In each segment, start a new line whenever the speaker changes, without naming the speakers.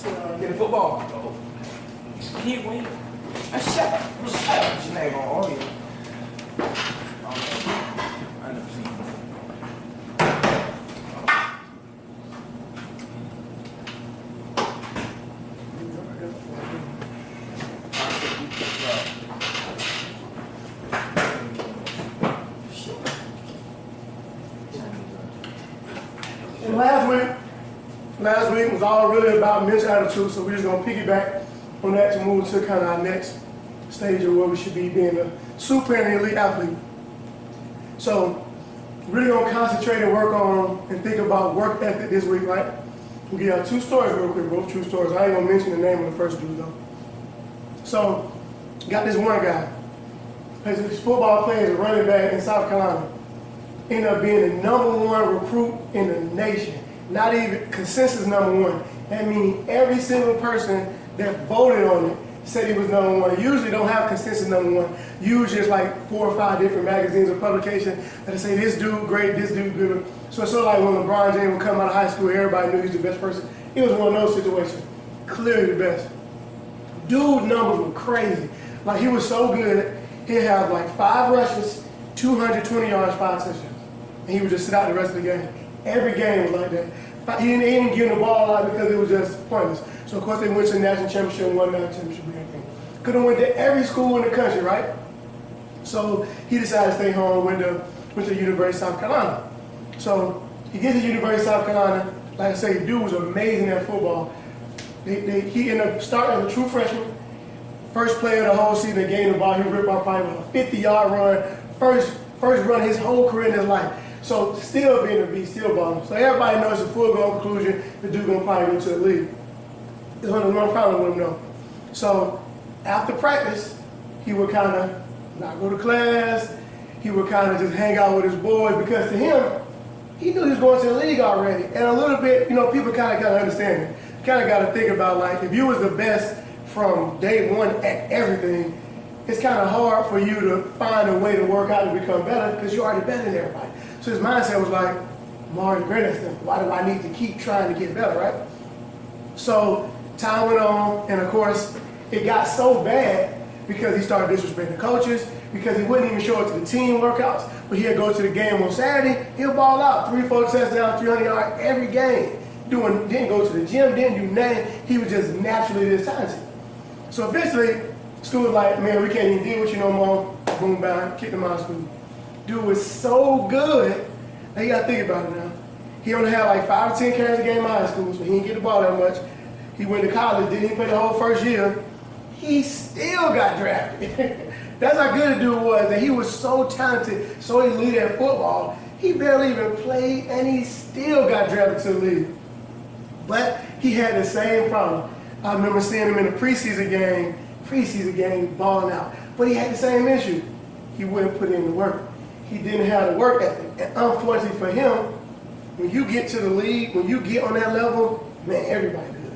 Get the football. Oh. He win. Shut up. She ain't gonna own you. I never seen it.
And last week was all really about mental attitude, so we're just gonna piggyback on that to move to kind of our next stage of where we should be being a super and elite athlete. So really gonna concentrate and work on and think about work ethic this week, right? We'll give y'all two stories real quick, both true stories. I ain't gonna mention the name of the first dude though. So, got this one guy, plays this football player, is a running back in South Carolina. Ended up being the #1 recruit in the nation. Not even consensus #1. That means every single person that voted on it said he was #1. They usually don't have consensus #1. Usually it's like 4 or 5 different magazines or publications that say this dude great, this dude good. So it's sort of like when LeBron James would come out of high school, everybody knew he's the best person. It was one of those situations. Clearly the best. Dude's numbers were crazy. Like he was so good, he'd have like 5 rushes, 220 yards, 5 touchdowns. And he would just sit out the rest of the game. Every game was like that. He didn't give him the ball a lot because it was just pointless. So of course they went to the national championship and won the national championship and everything. Could have went to every school in the country, right? So he decided to stay home, went to the University of South Carolina. So he gets to the University of South Carolina. Like I say, dude was amazing at football. He ended up starting as a true freshman. First play of the whole season, they gave him the ball. He ripped off probably a 50-yard run. First run his whole career in his life. So still being a beast, still balling. So everybody knows it's a foregone conclusion the dude gonna probably go to the league. There's only one problem with him though. So after practice, he would kind of not go to class. He would kind of just hang out with his boys because to him, he knew he was going to the league already. And a little bit, people kind of understand it. You kind of got to think about like if you was the best from day one at everything, it's kind of hard for you to find a way to work out to become better because you're already better than everybody. So his mindset was like, I'm already great at stuff. Why do I need to keep trying to get better, right? So time went on, and of course, it got so bad because he started disrespecting coaches, because he wouldn't even show up to the team workouts, but he'd go to the game on Saturday, he'll ball out, 3-4 touchdowns, 300 yards every game. Didn't go to the gym, didn't do nothing. He was just naturally this talented. So eventually, school was like, man, we can't even deal with you no more. Boom, bang, kicked him out of school. Dude was so good. Now you gotta think about it now. He only had like 5 or 10 carries a game in high school, so he didn't get the ball that much. He went to college, didn't even play the whole first year. He still got drafted. That's how good the dude was, that he was so talented, so elite at football. He barely even played, and he still got drafted to the league. But he had the same problem. I remember seeing him in a preseason game, balling out. But he had the same issue. He wouldn't put in the work. He didn't have the work ethic. And unfortunately for him, when you get to the league, when you get on that level, man, everybody good.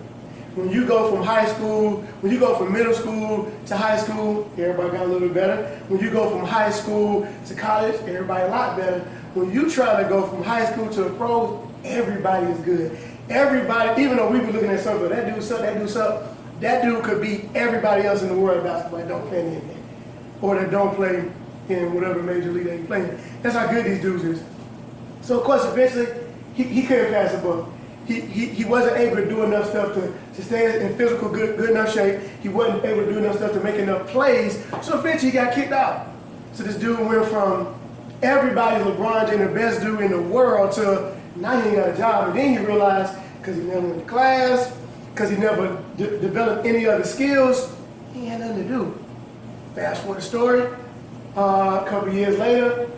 When you go from high school, when you go from middle school to high school, everybody got a little bit better. When you go from high school to college, everybody a lot better. When you try to go from high school to the pros, everybody is good. Everybody, even though we be looking at something, that dude suck, that dude could beat everybody else in the world of basketball that don't play in the NBA. Or that don't play in whatever major league they play in. That's how good these dudes is. So of course, eventually, he couldn't pass the ball. He wasn't able to do enough stuff to stay in physical good enough shape. He wasn't able to do enough stuff to make enough plays. So eventually he got kicked out. So this dude went from everybody's LeBron James, the best dude in the world, to now he ain't got a job. And then he realized, because he never went to class, because he never developed any other skills, he had nothing to do. Fast forward the story, a couple years later,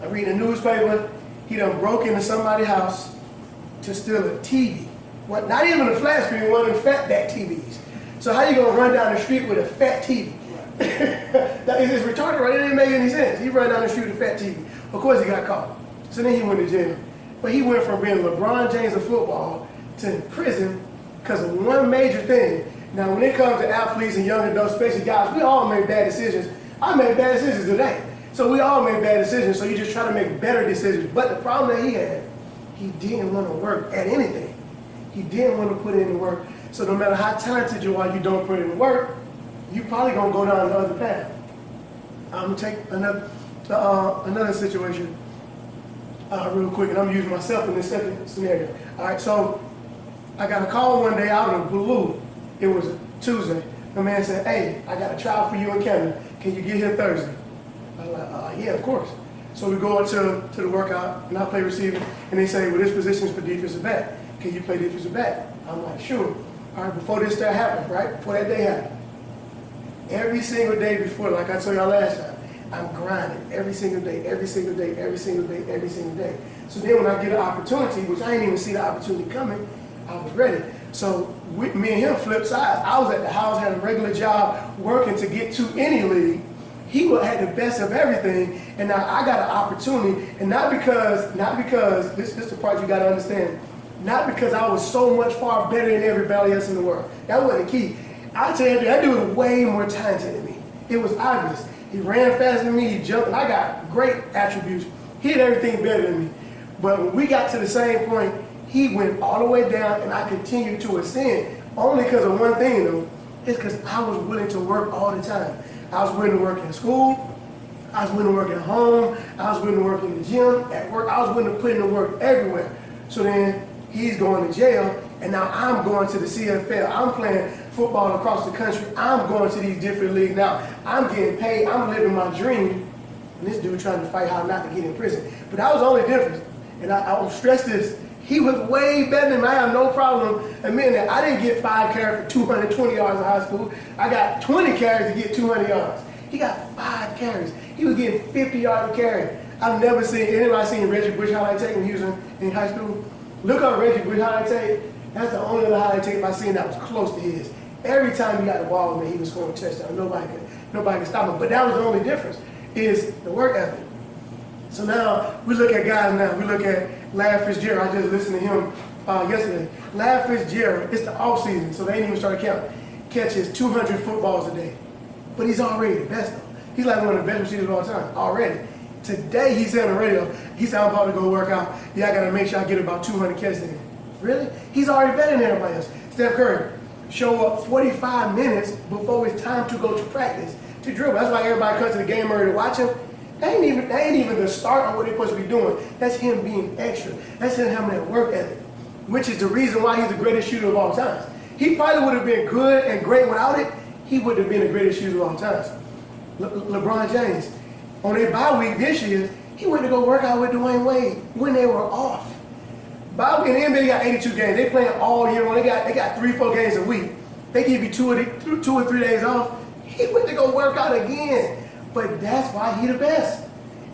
I read a newspaper, he done broke into somebody's house to steal a TV. What, not even a flat screen, one of them fat back TVs. So how you gonna run down the street with a fat TV? It's retarded, right? It didn't make any sense. He ran down the street with a fat TV. Of course he got caught. So then he went to jail. But he went from being LeBron James of football to prison because of one major thing. Now when it comes to athletes and young adults, especially guys, we all make bad decisions. I made bad decisions today. So we all make bad decisions, so you just try to make better decisions. But the problem that he had, he didn't want to work at anything. He didn't want to put in the work. So no matter how talented you are, you don't put in the work, you probably gonna go down the other path. I'm gonna take another situation real quick, and I'm using myself in this second scenario. All right, so I got a call one day out of the blue. It was a Tuesday. The man said, "Hey, I got a trial for you in Canada. Can you get here Thursday?" I was like, "Yeah, of course." So we go to the workout, and I play receiver, and they say, "Well, this position is for defensive back. Can you play defensive back?" I'm like, "Sure." All right, before this start happened, right? Before that day happened, every single day before, like I told y'all last time, I'm grinding every single day, every single day, every single day, every single day. So then when I get an opportunity, which I didn't even see the opportunity coming, I was ready. So me and him flipped sides. I was at the house, had a regular job, working to get to any league. He had the best of everything, and now I got an opportunity, and not because this is the part you got to understand. Not because I was so much far better than everybody else in the world. That wasn't key. I tell you, that dude was way more talented than me. It was obvious. He ran faster than me, he jumped, and I got great attributes. He had everything better than me. But when we got to the same point, he went all the way down, and I continued to ascend. Only because of one thing, though. It's because I was willing to work all the time. I was willing to work in school. I was willing to work at home. I was willing to work in the gym, at work. I was willing to put in the work everywhere. So then he's going to jail, and now I'm going to the CFL. I'm playing football across the country. I'm going to these different leagues now. I'm getting paid. I'm living my dream. And this dude trying to fight how not to get in prison. But that was the only difference. And I will stress this. He was way better than me. I have no problem admitting that. I didn't get 5 carries for 220 yards in high school. I got 20 carries to get 200 yards. He got 5 carries. He was getting 50 yards a carry. I've never seen anybody seen Reggie Bush highlight tape when he was in high school. Look up Reggie Bush highlight tape. That's the only other highlight tape I've seen that was close to his. Every time he got the ball, man, he was scoring a touchdown. Nobody could stop him. But that was the only difference, is the work ethic. So now we look at guys now. We look at Larry Fitzgerald. I just listened to him yesterday. Larry Fitzgerald, it's the off season, so they ain't even started counting. Catches 200 footballs a day. But he's already the best, though. He's like one of the best receivers of all time, already. Today, he said on the radio, he said, "I'm about to go work out. Yeah, I got to make sure I get about 200 catches in." Really? He's already better than everybody else. Steph Curry, show up 45 minutes before it's time to go to practice, to dribble. That's why everybody comes to the game early to watch him. That ain't even the start of what they're supposed to be doing. That's him being extra. That's him having that work ethic, which is the reason why he's the greatest shooter of all time. He probably would have been good and great without it. He would have been the greatest shooter of all time. LeBron James, on their bye week this year, he went to go work out with Dwayne Wade when they were off. In the NBA, got 82 games. They playing all year long. They got 3-4 games a week. They give you 2 or 3 days off. He went to go work out again. But that's why he the best.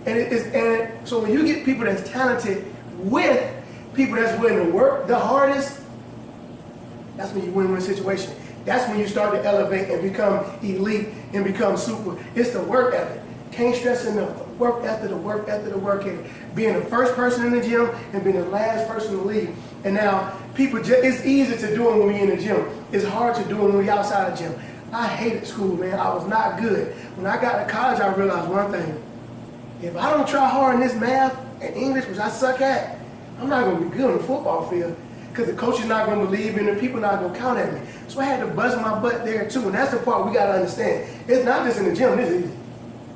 And so when you get people that's talented with people that's willing to work the hardest, that's when you win-win situation. That's when you start to elevate and become elite and become super. It's the work ethic. Can't stress enough. The work ethic, the work ethic, the work ethic. Being the first person in the gym and being the last person to leave. And now, it's easy to do it when we're in the gym. It's hard to do it when we're outside the gym. I hated school, man. I was not good. When I got to college, I realized one thing. If I don't try hard in this math and English, which I suck at, I'm not going to be good on the football field because the coach is not going to believe in it, people not going to count at me. So I had to bust my butt there too, and that's the part we got to understand. It's not just in the gym. This is easy.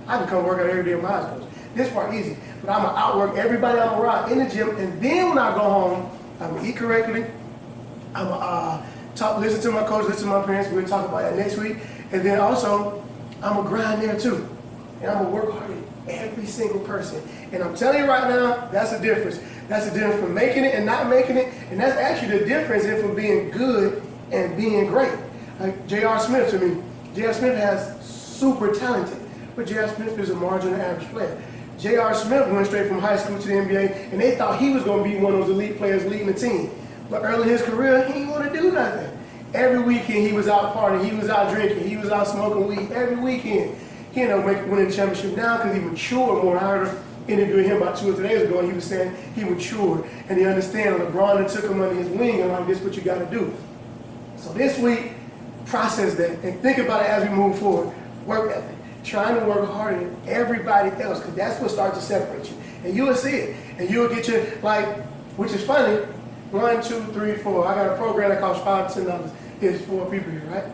I can come work out every day with my eyes closed. This part easy. But I'm going to outwork everybody I'm around in the gym, and then when I go home, I'm going to eat correctly. I'm going to listen to my coach, listen to my parents. We'll talk about that next week. And then also, I'm going to grind there too. And I'm going to work hard at every single person. And I'm telling you right now, that's the difference. That's the difference from making it and not making it. And that's actually the difference in from being good and being great. Like J.R. Smith to me. J.R. Smith has super talented, but J.R. Smith is a marginal average player. J.R. Smith went straight from high school to the NBA, and they thought he was going to be one of those elite players leading the team. But early in his career, he didn't want to do nothing. Every weekend he was out partying, he was out drinking, he was out smoking weed every weekend. He ended up winning the championship now because he matured more. I heard an interview with him about 2 or 3 days ago, and he was saying he matured and he understands LeBron took him under his wing and like, this is what you got to do. So this week, process that and think about it as we move forward. Work ethic. Trying to work harder than everybody else because that's what starts to separate you. And you'll see it. And you'll get your, like, which is funny, 1, 2, 3, 4. I got a program that costs $5 to $10. It's 4 people here, right?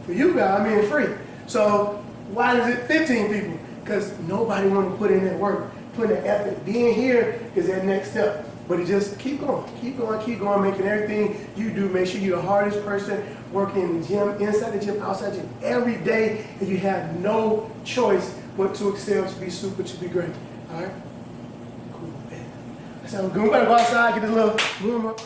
For you guys, I mean, it's free. So why is it 15 people? Because nobody want to put in that work, put in that effort. Being here is that next step. But it just keep going, making everything you do, make sure you're the hardest person working in the gym, inside the gym, outside the gym, every day, and you have no choice but to excel, to be super, to be great. All right? Cool, man. So we're going to go outside, get this little room up.